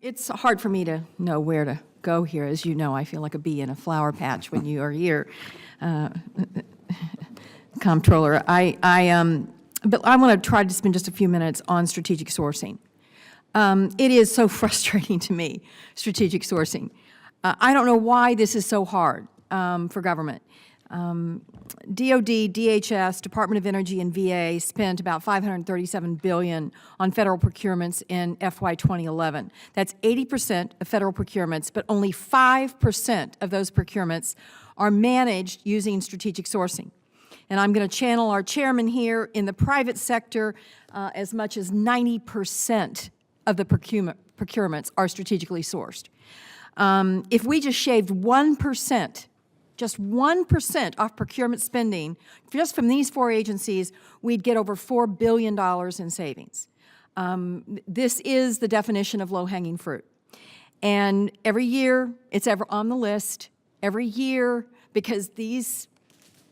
It's hard for me to know where to go here. As you know, I feel like a bee in a flower patch when you are here, Comptroller. But I want to try to spend just a few minutes on strategic sourcing. It is so frustrating to me, strategic sourcing. I don't know why this is so hard for government. DOD, DHS, Department of Energy, and VA spent about $537 billion on federal procurements in FY 2011. That's 80% of federal procurements, but only 5% of those procurements are managed using strategic sourcing. And I'm going to channel our chairman here. In the private sector, as much as 90% of the procurements are strategically sourced. If we just shaved 1%, just 1% off procurement spending, just from these four agencies, we'd get over $4 billion in savings. This is the definition of low-hanging fruit. And every year, it's ever on the list, every year, because these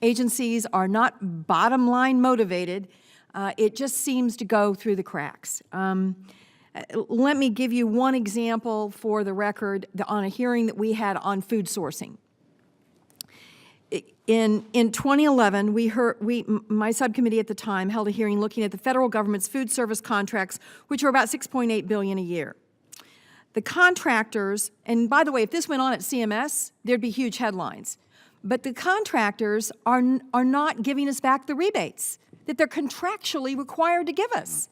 agencies are not bottom-line motivated, it just seems to go through the cracks. Let me give you one example for the record on a hearing that we had on food sourcing. In 2011, my subcommittee at the time held a hearing looking at the federal government's food service contracts, which were about $6.8 billion a year. The contractors, and by the way, if this went on at CMS, there'd be huge headlines. But the contractors are not giving us back the rebates that they're contractually required to give us.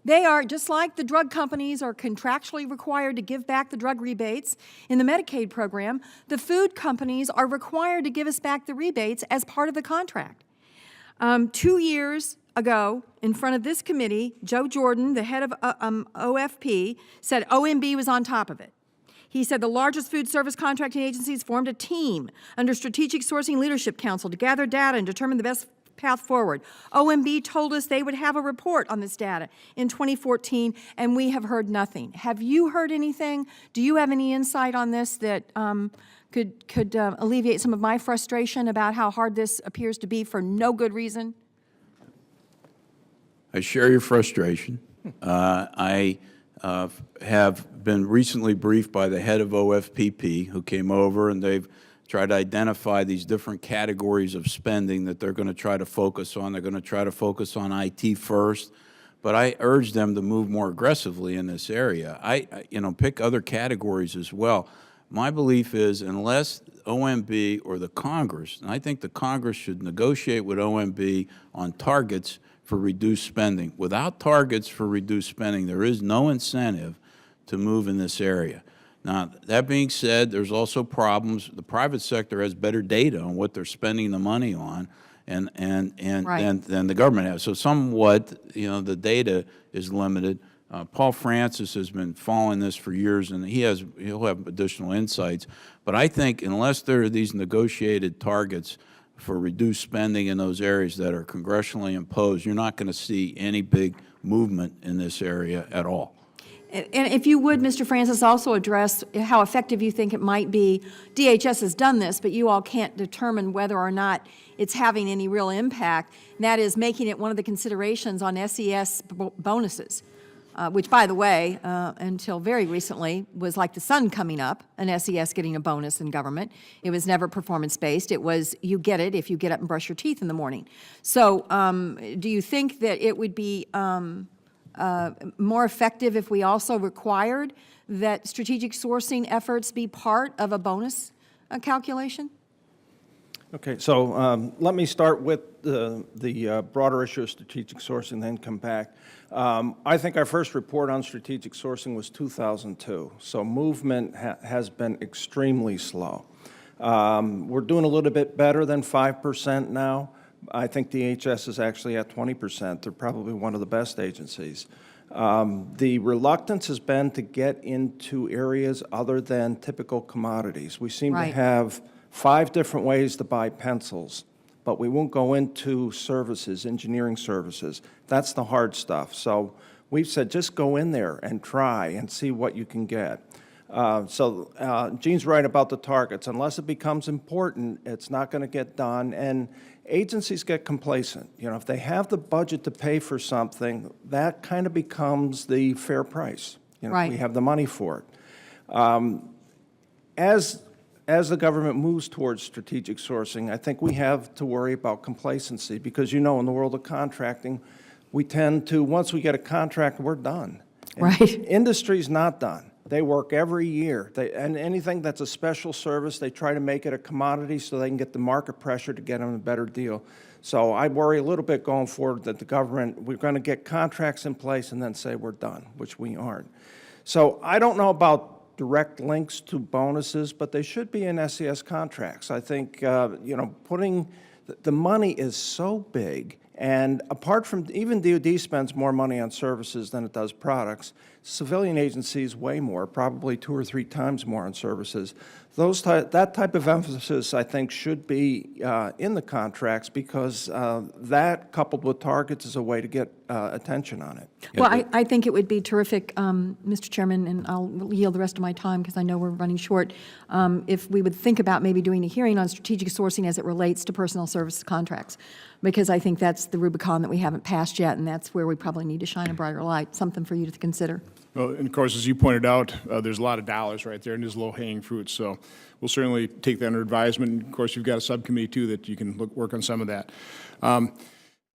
They are, just like the drug companies are contractually required to give back the drug rebates in the Medicaid program, the food companies are required to give us back the rebates as part of the contract. 2 years ago, in front of this committee, Joe Jordan, the head of OFP, said OMB was on top of it. He said the largest food service contracting agencies formed a team under Strategic Sourcing Leadership Council to gather data and determine the best path forward. OMB told us they would have a report on this data in 2014, and we have heard nothing. Have you heard anything? Do you have any insight on this that could alleviate some of my frustration about how hard this appears to be for no good reason? I share your frustration. I have been recently briefed by the head of OFPP, who came over, and they've tried to identify these different categories of spending that they're going to try to focus on. They're going to try to focus on IT first, but I urge them to move more aggressively in this area. Pick other categories as well. My belief is unless OMB or the Congress, and I think the Congress should negotiate with OMB on targets for reduced spending. Without targets for reduced spending, there is no incentive to move in this area. Now, that being said, there's also problems. The private sector has better data on what they're spending the money on than the government has. So somewhat, the data is limited. Paul Francis has been following this for years, and he'll have additional insights. But I think unless there are these negotiated targets for reduced spending in those areas that are congressionally imposed, you're not going to see any big movement in this area at all. And if you would, Mr. Francis, also address how effective you think it might be. DHS has done this, but you all can't determine whether or not it's having any real impact. And that is making it one of the considerations on SES bonuses, which, by the way, until very recently was like the sun coming up, an SES getting a bonus in government. It was never performance-based. It was you get it if you get up and brush your teeth in the morning. So do you think that it would be more effective if we also required that strategic sourcing efforts be part of a bonus calculation? Okay, so let me start with the broader issue of strategic sourcing, then come back. I think our first report on strategic sourcing was 2002, so movement has been extremely slow. We're doing a little bit better than 5% now. I think DHS is actually at 20%. They're probably one of the best agencies. The reluctance has been to get into areas other than typical commodities. We seem to have 5 different ways to buy pencils, but we won't go into services, engineering services. That's the hard stuff. So we've said just go in there and try and see what you can get. Gene's right about the targets. Unless it becomes important, it's not going to get done. And agencies get complacent. If they have the budget to pay for something, that kind of becomes the fair price. You know, Right. we have the money for it. As the government moves towards strategic sourcing, I think we have to worry about complacency because, you know, in the world of contracting, we tend to, once we get a contract, we're done. And Right. Industry's not done. They work every year. And anything that's a special service, they try to make it a commodity so they can get the market pressure to get them a better deal. So I worry a little bit going forward that the government, we're going to get contracts in place and then say we're done, which we aren't. So I don't know about direct links to bonuses, but they should be in SES contracts. I think, you know, the money is so big, and apart from, even DoD spends more money on services than it does products. Civilian agencies way more, probably 2 or 3 times more on services. That type of emphasis, I think, should be in the contracts because that, coupled with targets, is a way to get attention on it. Well, I think it would be terrific, Mr. Chairman, and I'll yield the rest of my time because I know we're running short, if we would think about maybe doing a hearing on strategic sourcing as it relates to personnel services contracts, because I think that's the Rubicon that we haven't passed yet, and that's where we probably need to shine a brighter light, something for you to consider. Well, and of course, as you pointed out, there's a lot of dollars right there, and there's low-hanging fruit. So we'll certainly take that under advisement. And of course, you've got a subcommittee, too, that you can work on some of that.